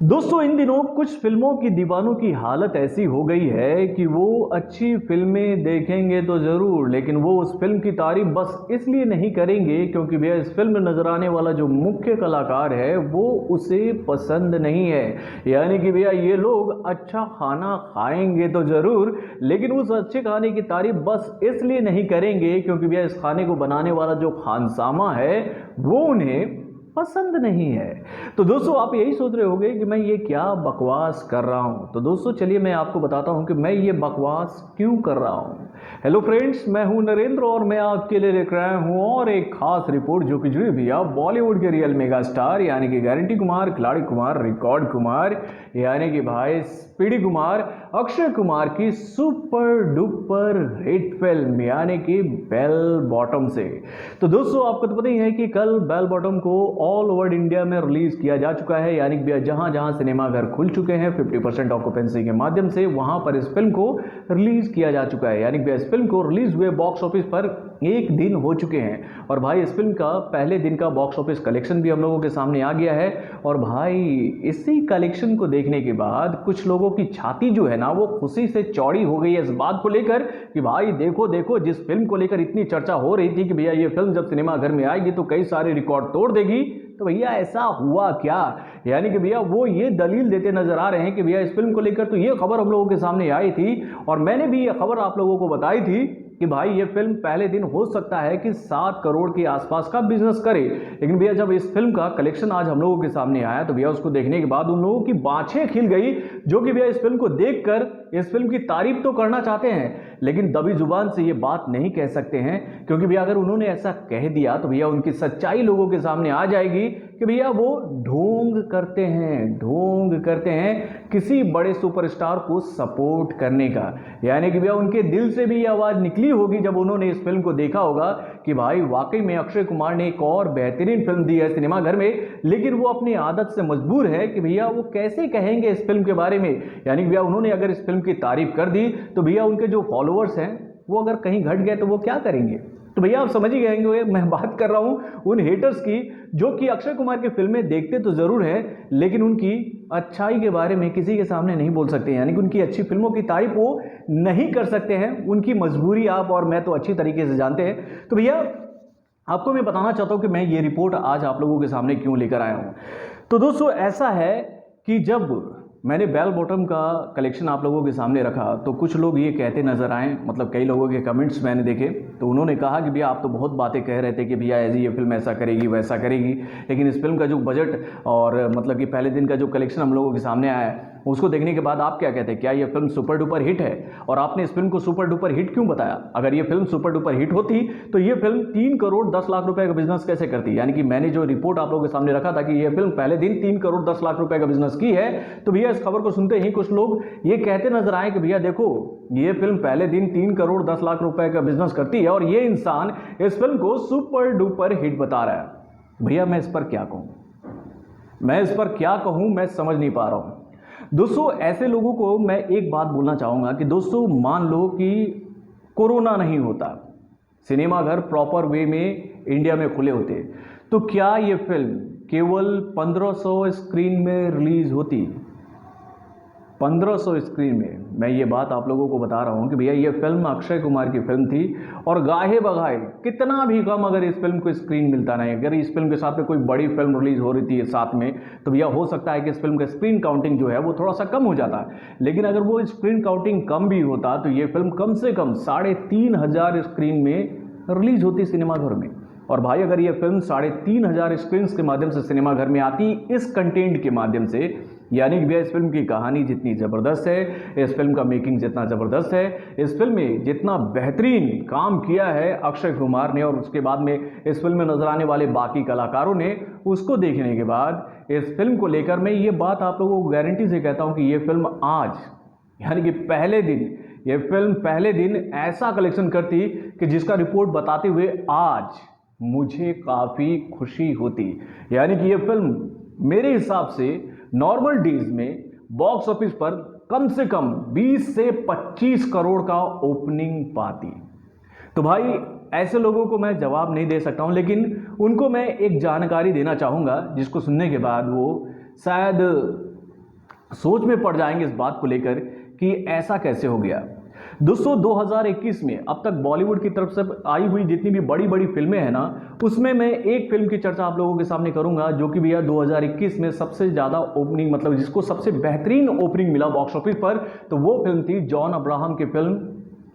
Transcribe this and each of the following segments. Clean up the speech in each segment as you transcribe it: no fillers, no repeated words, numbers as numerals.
दोस्तों इन दिनों कुछ फिल्मों की दीवानों की हालत ऐसी हो गई है कि वो अच्छी फिल्में देखेंगे तो ज़रूर, लेकिन वो उस फिल्म की तारीफ बस इसलिए नहीं करेंगे क्योंकि भैया इस फिल्म में नजर आने वाला जो मुख्य कलाकार है वो उसे पसंद नहीं है। यानी कि भैया ये लोग अच्छा खाना खाएंगे तो ज़रूर, लेकिन उस अच्छे खाने की तारीफ बस इसलिए नहीं करेंगे क्योंकि भैया इस खाने को बनाने वाला जो खानसामा है वो उन्हें पसंद नहीं है। तो दोस्तों आप यही सोच रहे होंगे कि मैं ये क्या बकवास कर रहा हूं। तो दोस्तों चलिए मैं आपको बताता हूं कि मैं ये बकवास क्यों कर रहा हूं। हेलो फ्रेंड्स, मैं हूं नरेंद्र और मैं आपके लिए लेकर आया हूं और एक खास रिपोर्ट जो कि जुड़ी भैया बॉलीवुड के रियल मेगा स्टार यानी कि गारंटी कुमार, खिलाड़ी कुमार, रिकॉर्ड कुमार यानी कि भाई स्पीडी कुमार, अक्षय कुमार की सुपर डुपर हिट फिल्म यानी कि बेल बॉटम से। तो दोस्तों आपको तो पता ही है कि कल बेल बॉटम को ऑल ओवर इंडिया में रिलीज किया जा चुका है, यानी कि जहां जहां सिनेमा घर खुल चुके हैं 50% ऑक्यूपेंसी के माध्यम से वहां पर इस फिल्म को रिलीज किया जा चुका है। यानी कि इस फिल्म को रिलीज हुए बॉक्स ऑफिस पर एक दिन हो चुके हैं और भाई इस फिल्म का पहले दिन का बॉक्स ऑफिस कलेक्शन भी हम लोगों के सामने आ गया है। और भाई इसी कलेक्शन को देखने के बाद कुछ लोगों की छाती जो है ना वो खुशी से चौड़ी हो गई है इस बात को लेकर कि भाई देखो देखो, जिस फिल्म को लेकर इतनी चर्चा हो रही थी कि भैया ये फिल्म जब सिनेमा घर में आएगी तो कई सारे रिकॉर्ड तोड़ देगी, तो भैया ऐसा हुआ क्या। यानी कि भैया वो ये दलील देते नजर आ रहे हैं कि भैया इस फिल्म को लेकर तो ये खबर हम लोगों के सामने आई थी और मैंने भी ये खबर आप लोगों को बताई थी कि भाई ये फिल्म पहले दिन हो सकता है कि 7 करोड़ के आसपास का बिजनेस करे। लेकिन भैया जब इस फिल्म का कलेक्शन आज हम लोगों के सामने आया तो भैया उसको देखने के बाद उन लोगों की बाँछें खिल गई जो कि भैया इस फिल्म को देखकर इस फिल्म की तारीफ तो करना चाहते हैं लेकिन दबी जुबान से ये बात नहीं कह सकते हैं, क्योंकि भैया अगर उन्होंने ऐसा कह दिया तो भैया उनकी सच्चाई लोगों के सामने आ जाएगी कि भैया वो ढोंग करते हैं किसी बड़े सुपरस्टार को सपोर्ट करने का। यानी कि भैया उनके दिल से भी ये आवाज निकली होगी जब उन्होंने इस फिल्म को देखा होगा कि भाई वाकई में अक्षय कुमार ने एक और बेहतरीन फिल्म दी है सिनेमा घर में, लेकिन वो अपनी आदत से मजबूर है कि भैया वो कैसे कहेंगे इस फिल्म के बारे में। यानी कि भैया उन्होंने अगर इस फिल्म की तारीफ कर दी तो भैया उनके जो फॉलोअर्स हैं वो अगर कहीं घट गए तो वो क्या करेंगे। तो भैया आप समझ ही गए मैं बात कर रहा हूं उन हेटर्स की जो कि अक्षय कुमार की फिल्में देखते तो जरूर हैं लेकिन उनकी अच्छाई के बारे में किसी के सामने नहीं बोल सकते, यानी कि उनकी अच्छी फिल्मों की तारीफ वो नहीं कर सकते हैं। उनकी मजबूरी आप और मैं तो अच्छी तरीके से जानते हैं। तो भैया आपको मैं बताना चाहता हूं कि मैं ये रिपोर्ट आज आप लोगों के सामने क्यों लेकर आया हूं। तो दोस्तों ऐसा है कि जब मैंने बेल बॉटम का कलेक्शन आप लोगों के सामने रखा तो कुछ लोग ये कहते नजर आए, मतलब कई लोगों के कमेंट्स मैंने देखे तो उन्होंने कहा कि भैया आप तो बहुत बातें कह रहे थे कि भैया ये फिल्म ऐसा करेगी वैसा करेगी, लेकिन इस फिल्म का जो बजट और मतलब कि पहले दिन का जो कलेक्शन हम लोगों के सामने आया है उसको देखने के बाद आप क्या कहते हैं, क्या ये फिल्म सुपर डुपर हिट है। और आपने इस फिल्म को सुपर डुपर हिट क्यों बताया। अगर ये फिल्म सुपर डुपर हिट होती तो ये फिल्म 3 करोड़ 10 लाख रुपए का बिजनेस कैसे करती। यानी कि मैंने जो रिपोर्ट आप लोगों के सामने रखा था कि ये फिल्म पहले दिन 3 करोड़ 10 लाख रुपए का बिजनेस की है, तो भैया इस खबर को सुनते ही कुछ लोग ये कहते नजर आए कि भैया देखो ये फिल्म पहले दिन 3 करोड़ 10 लाख रुपए का बिजनेस करती है और ये इंसान इस फिल्म को सुपर डुपर हिट बता रहा है। भैया मैं इस पर क्या कहूं, मैं समझ नहीं पा रहा हूं। दोस्तों ऐसे लोगों को मैं एक बात बोलना चाहूंगा कि दोस्तों मान लो कि कोरोना नहीं होता, सिनेमा घर प्रॉपर वे में इंडिया में खुले होते, तो क्या ये फिल्म केवल 1500 स्क्रीन में रिलीज होती। 1500 स्क्रीन में। मैं ये बात आप लोगों को बता रहा हूं कि भैया ये फिल्म अक्षय कुमार की फिल्म थी और गाहे बगाए कितना भी कम अगर इस फिल्म को स्क्रीन मिलता नहीं, अगर इस फिल्म के साथ में कोई बड़ी फिल्म रिलीज हो रही थी साथ में, तो भैया हो सकता है कि इस फिल्म का स्क्रीन काउंटिंग जो है वो थोड़ा सा कम हो जाता। लेकिन अगर वो स्क्रीन काउंटिंग कम भी होता तो ये फिल्म कम से कम 3500 स्क्रीन में रिलीज होती सिनेमा घर में। और भाई अगर ये फिल्म 3500 स्क्रीन के माध्यम से सिनेमा घर में आती इस कंटेंट के माध्यम से, यानी कि भैया इस फिल्म की कहानी जितनी ज़बरदस्त है, इस फिल्म का मेकिंग जितना ज़बरदस्त है, इस फिल्म में जितना बेहतरीन काम किया है अक्षय कुमार ने और उसके बाद में इस फिल्म में नजर आने वाले बाकी कलाकारों ने, उसको देखने के बाद इस फिल्म को लेकर मैं ये बात आप लोगों को गारंटी से कहता हूँ कि ये फिल्म आज यानी कि ये फिल्म पहले दिन ऐसा कलेक्शन करती कि जिसका रिपोर्ट बताते हुए आज मुझे काफ़ी खुशी होती। यानी कि ये फिल्म मेरे हिसाब से नॉर्मल डेज में बॉक्स ऑफिस पर कम से कम 20 से 25 करोड़ का ओपनिंग पाती। तो भाई ऐसे लोगों को मैं जवाब नहीं दे सकता हूं, लेकिन उनको मैं एक जानकारी देना चाहूंगा जिसको सुनने के बाद वो शायद सोच में पड़ जाएंगे इस बात को लेकर कि ऐसा कैसे हो गया। दोस्तों 2021 में अब तक बॉलीवुड की तरफ से आई हुई जितनी भी बड़ी बड़ी फिल्में हैं ना, उसमें मैं एक फिल्म की चर्चा आप लोगों के सामने करूंगा जो कि भैया 2021 में सबसे ज़्यादा ओपनिंग, मतलब जिसको सबसे बेहतरीन ओपनिंग मिला बॉक्स ऑफिस पर, तो वो फिल्म थी जॉन अब्राहम की फिल्म।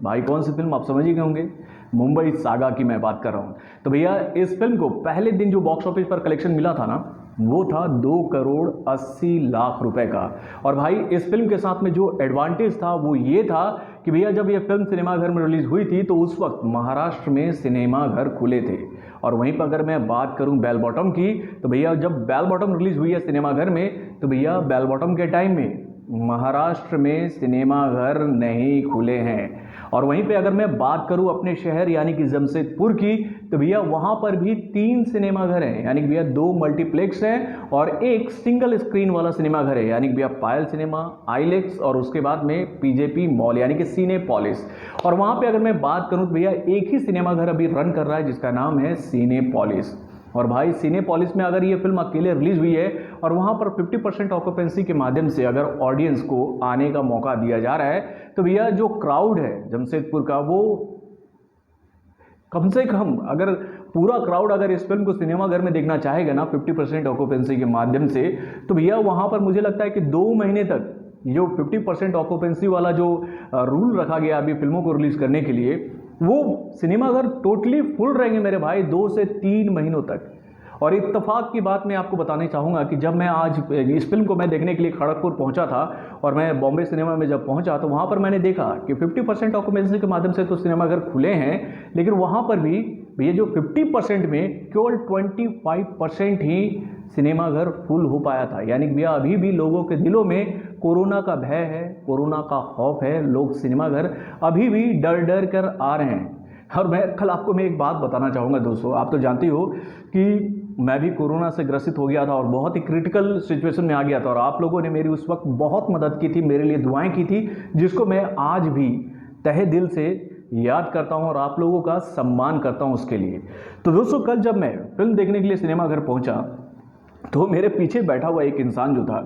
भाई कौन सी फिल्म, आप समझ ही गए होंगे, मुंबई सागा की मैं बात कर रहा हूँ। तो भैया इस फिल्म को पहले दिन जो बॉक्स ऑफिस पर कलेक्शन मिला था ना, वो था 2,80,00,000 रुपए का। और भाई इस फिल्म के साथ में जो एडवांटेज था वो ये था कि भैया जब ये फिल्म सिनेमाघर में रिलीज हुई थी तो उस वक्त महाराष्ट्र में सिनेमाघर खुले थे। और वहीं पर अगर मैं बात करूं बेल बॉटम की, तो भैया जब बेल बॉटम रिलीज हुई है सिनेमाघर में, तो भैया बेल बॉटम के टाइम में महाराष्ट्र में सिनेमाघर नहीं खुले हैं। और वहीं पे अगर मैं बात करूं अपने शहर यानी कि जमशेदपुर की, तो भैया वहां पर भी 3 सिनेमाघर हैं, यानी कि भैया 2 मल्टीप्लेक्स हैं और एक सिंगल स्क्रीन वाला सिनेमाघर है, यानी कि भैया पायल सिनेमा, आईलेक्स और उसके बाद में पीजेपी मॉल यानी कि सिनेपोलिस। और वहां पे अगर मैं बात करूं तो भैया एक ही सिनेमाघर अभी रन कर रहा है जिसका नाम है सिनेपोलिस। और भाई सिनेपोलिस में अगर ये फिल्म अकेले रिलीज हुई है और वहां पर 50% ऑक्यूपेंसी के माध्यम से अगर ऑडियंस को आने का मौका दिया जा रहा है, तो भैया जो क्राउड है जमशेदपुर का, वो कम से कम अगर पूरा क्राउड अगर इस फिल्म को सिनेमाघर में देखना चाहेगा ना 50% ऑक्यूपेंसी के माध्यम से, तो भैया वहां पर मुझे लगता है कि 2 महीने तक जो 50% ऑक्यूपेंसी वाला जो रूल रखा गया अभी फिल्मों को रिलीज करने के लिए, वो सिनेमाघर टोटली फुल रहेंगे मेरे भाई 2 से 3 महीनों तक। और इत्तेफाक की बात मैं आपको बताना चाहूँगा कि जब मैं आज इस फिल्म को मैं देखने के लिए खड़गपुर पहुंचा था और मैं बॉम्बे सिनेमा में जब पहुंचा तो वहाँ पर मैंने देखा कि 50% ऑक्यूपेंसी के माध्यम से तो सिनेमाघर खुले हैं, लेकिन वहाँ पर भी ये जो 50% में केवल 25% ही सिनेमाघर फुल हो पाया था। यानी भैया अभी भी लोगों के दिलों में कोरोना का भय है, कोरोना का खौफ है, लोग सिनेमाघर अभी भी डर डर कर आ रहे हैं। और मैं कल आपको मैं एक बात बताना चाहूँगा दोस्तों, आप तो जानती हो कि मैं भी कोरोना से ग्रसित हो गया था और बहुत ही क्रिटिकल सिचुएशन में आ गया था और आप लोगों ने मेरी उस वक्त बहुत मदद की थी, मेरे लिए दुआएं की थी, जिसको मैं आज भी तहे दिल से याद करता हूं और आप लोगों का सम्मान करता हूं उसके लिए। तो दोस्तों कल जब मैं फिल्म देखने के लिए सिनेमाघर पहुंचा तो मेरे पीछे बैठा हुआ एक इंसान जो था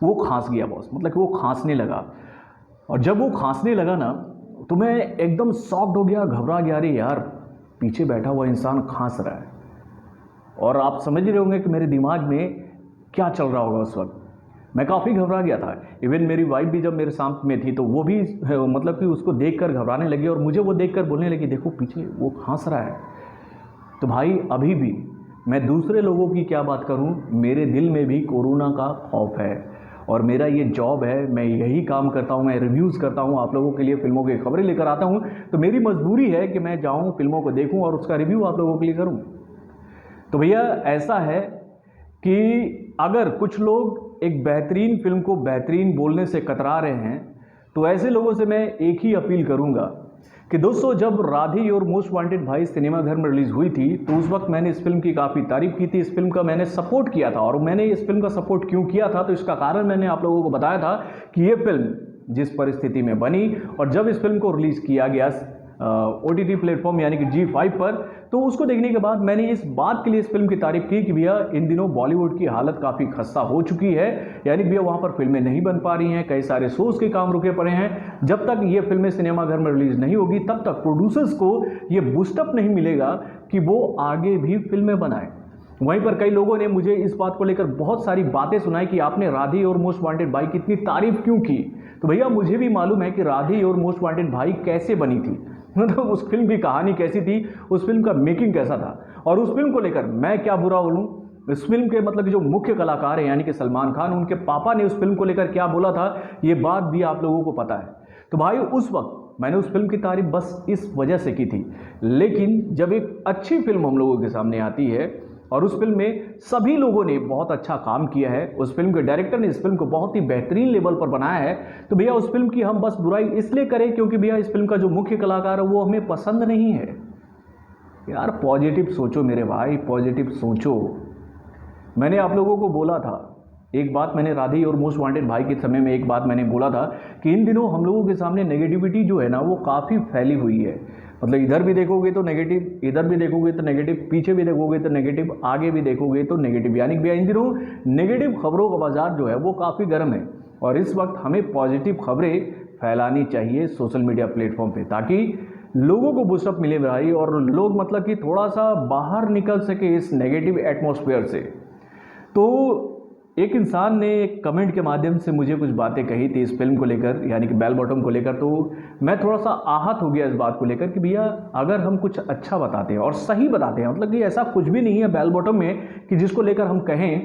वो खांस गया बॉस, मतलब कि वो खांसने लगा। और जब वो खांसने लगा ना तो मैं एकदम शॉक्ड हो गया, घबरा गया, अरे यार पीछे बैठा हुआ इंसान खांस रहा है। और आप समझ रहे होंगे कि मेरे दिमाग में क्या चल रहा होगा उस वक्त। मैं काफ़ी घबरा गया था। इवन मेरी वाइफ भी जब मेरे साथ में थी तो वो भी मतलब कि उसको देखकर घबराने लगी और मुझे वो देखकर बोलने लगी देखो पीछे वो खांस रहा है। तो भाई अभी भी मैं दूसरे लोगों की क्या बात करूं, मेरे दिल में भी कोरोना का खौफ है और मेरा ये जॉब है, मैं यही काम करता हूं, मैं रिव्यूज़ करता हूं, आप लोगों के लिए फिल्मों की खबरें लेकर आता हूं। तो मेरी मजबूरी है कि मैं जाऊं फिल्मों को देखूं और उसका रिव्यू आप लोगों के लिए करूं। तो भैया ऐसा है कि अगर कुछ लोग एक बेहतरीन फिल्म को बेहतरीन बोलने से कतरा रहे हैं तो ऐसे लोगों से मैं एक ही अपील करूंगा कि दोस्तों जब राधे और मोस्ट वांटेड भाई सिनेमाघर में रिलीज़ हुई थी तो उस वक्त मैंने इस फिल्म की काफ़ी तारीफ की थी, इस फिल्म का मैंने सपोर्ट किया था। और मैंने इस फिल्म का सपोर्ट क्यों किया था तो इसका कारण मैंने आप लोगों को बताया था कि ये फिल्म जिस परिस्थिति में बनी और जब इस फिल्म को रिलीज़ किया गया OTT प्लेटफॉर्म यानी कि G5 पर, तो उसको देखने के बाद मैंने इस बात के लिए इस फिल्म की तारीफ की कि भैया इन दिनों बॉलीवुड की हालत काफ़ी खस्ता हो चुकी है, यानी भैया वहाँ पर फिल्में नहीं बन पा रही हैं, कई सारे शोज़ के काम रुके पड़े हैं। जब तक ये फिल्में सिनेमाघर में रिलीज़ नहीं होगी तब तक प्रोड्यूसर्स को ये बूस्टअप नहीं मिलेगा कि वो आगे भी फिल्में बनाएं। वहीं पर कई लोगों ने मुझे इस बात को लेकर बहुत सारी बातें सुनाई कि आपने राधे और मोस्ट वांटेड भाई की इतनी तारीफ क्यों की। तो भैया मुझे भी मालूम है कि राधे और मोस्ट वांटेड भाई कैसे बनी थी, मतलब उस फिल्म की कहानी कैसी थी, उस फिल्म का मेकिंग कैसा था और उस फिल्म को लेकर मैं क्या बुरा बोलूं। इस फिल्म के मतलब जो मुख्य कलाकार हैं यानी कि सलमान खान, उनके पापा ने उस फिल्म को लेकर क्या बोला था ये बात भी आप लोगों को पता है। तो भाई उस वक्त मैंने उस फिल्म की तारीफ बस इस वजह से की थी, लेकिन जब एक अच्छी फिल्म हम लोगों के सामने आती है और उस फिल्म में सभी लोगों ने बहुत अच्छा काम किया है, उस फिल्म के डायरेक्टर ने इस फिल्म को बहुत ही बेहतरीन लेवल पर बनाया है, तो भैया उस फिल्म की हम बस बुराई इसलिए करें क्योंकि भैया इस फिल्म का जो मुख्य कलाकार है वो हमें पसंद नहीं है। यार पॉजिटिव सोचो मेरे भाई, पॉजिटिव सोचो। मैंने आप लोगों को बोला था एक बात, मैंने राधे और मोस्ट वांटेड भाई के समय में एक बात मैंने बोला था कि इन दिनों हम लोगों के सामने नेगेटिविटी जो है ना वो काफ़ी फैली हुई है। मतलब इधर भी देखोगे तो नेगेटिव, इधर भी देखोगे तो नेगेटिव, पीछे भी देखोगे तो नेगेटिव, आगे भी देखोगे तो नेगेटिव। यानी कि इन दिनों नेगेटिव खबरों का बाजार जो है वो काफ़ी गर्म है और इस वक्त हमें पॉजिटिव खबरें फैलानी चाहिए सोशल मीडिया प्लेटफॉर्म पे, ताकि लोगों को बूस्टअप मिले भाई और लोग मतलब कि थोड़ा सा बाहर निकल सके इस नेगेटिव एटमॉस्फेयर से। तो एक इंसान ने एक कमेंट के माध्यम से मुझे कुछ बातें कही थी इस फिल्म को लेकर, यानी कि बेल बॉटम को लेकर, तो मैं थोड़ा सा आहत हो गया इस बात को लेकर कि भैया अगर हम कुछ अच्छा बताते हैं और सही बताते हैं, मतलब कि ऐसा कुछ भी नहीं है बेल बॉटम में कि जिसको लेकर हम कहें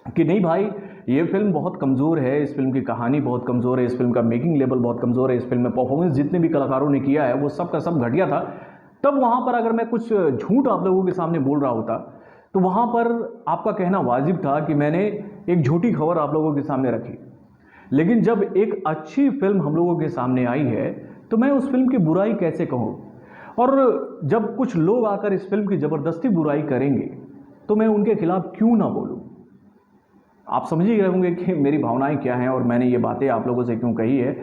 कि नहीं भाई ये फिल्म बहुत कमज़ोर है, इस फिल्म की कहानी बहुत कमज़ोर है, इस फिल्म का मेकिंग लेवल बहुत कमज़ोर है, इस फिल्म में परफॉर्मेंस जितने भी कलाकारों ने किया है वो सब का सब घटिया था। तब वहाँ पर अगर मैं कुछ झूठ आप लोगों के सामने बोल रहा होता तो वहाँ पर आपका कहना वाजिब था कि मैंने एक झूठी खबर आप लोगों के सामने रखी। लेकिन जब एक अच्छी फिल्म हम लोगों के सामने आई है तो मैं उस फिल्म की बुराई कैसे कहूँ, और जब कुछ लोग आकर इस फिल्म की ज़बरदस्ती बुराई करेंगे तो मैं उनके खिलाफ क्यों ना बोलूँ। आप समझ ही गए होंगे कि मेरी भावनाएं क्या हैं और मैंने ये बातें आप लोगों से क्यों कही है।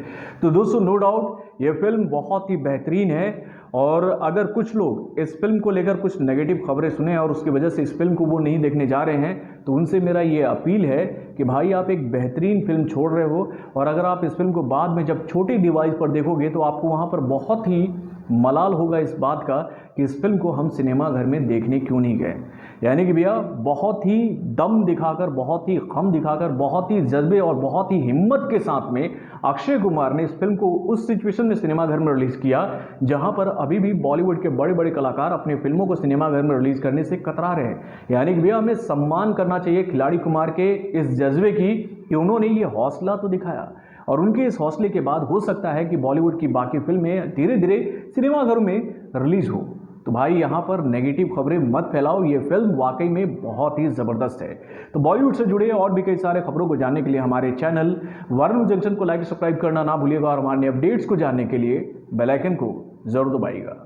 तो दोस्तों नो डाउट ये फिल्म बहुत ही बेहतरीन है और अगर कुछ लोग इस फिल्म को लेकर कुछ नेगेटिव खबरें सुने और उसकी वजह से इस फिल्म को वो नहीं देखने जा रहे हैं तो उनसे मेरा ये अपील है कि भाई आप एक बेहतरीन फिल्म छोड़ रहे हो और अगर आप इस फिल्म को बाद में जब छोटे डिवाइस पर देखोगे तो आपको वहाँ पर बहुत ही मलाल होगा इस बात का कि इस फिल्म को हम सिनेमा घर में देखने क्यों नहीं गए। यानी कि भैया बहुत ही दम दिखाकर, बहुत ही खम दिखाकर, बहुत ही जज्बे और बहुत ही हिम्मत के साथ में अक्षय कुमार ने इस फिल्म को उस सिचुएशन में सिनेमा घर में रिलीज़ किया जहां पर अभी भी बॉलीवुड के बड़े बड़े कलाकार अपनी फिल्मों को सिनेमा घर में रिलीज़ करने से कतरा रहे हैं। यानी कि भैया हमें सम्मान करना चाहिए खिलाड़ी कुमार के इस जज्बे की कि उन्होंने ये हौसला तो दिखाया और उनके इस हौसले के बाद हो सकता है कि बॉलीवुड की बाकी फिल्में धीरे धीरे सिनेमाघरों में रिलीज़ हो। तो भाई यहाँ पर नेगेटिव खबरें मत फैलाओ, ये फिल्म वाकई में बहुत ही ज़बरदस्त है। तो बॉलीवुड से जुड़े और भी कई सारे खबरों को जानने के लिए हमारे चैनल वार्न जंक्शन को लाइक सब्सक्राइब करना ना भूलिएगा और हमारे अपडेट्स को जानने के लिए बेल आइकन को जरूर दबाइएगा।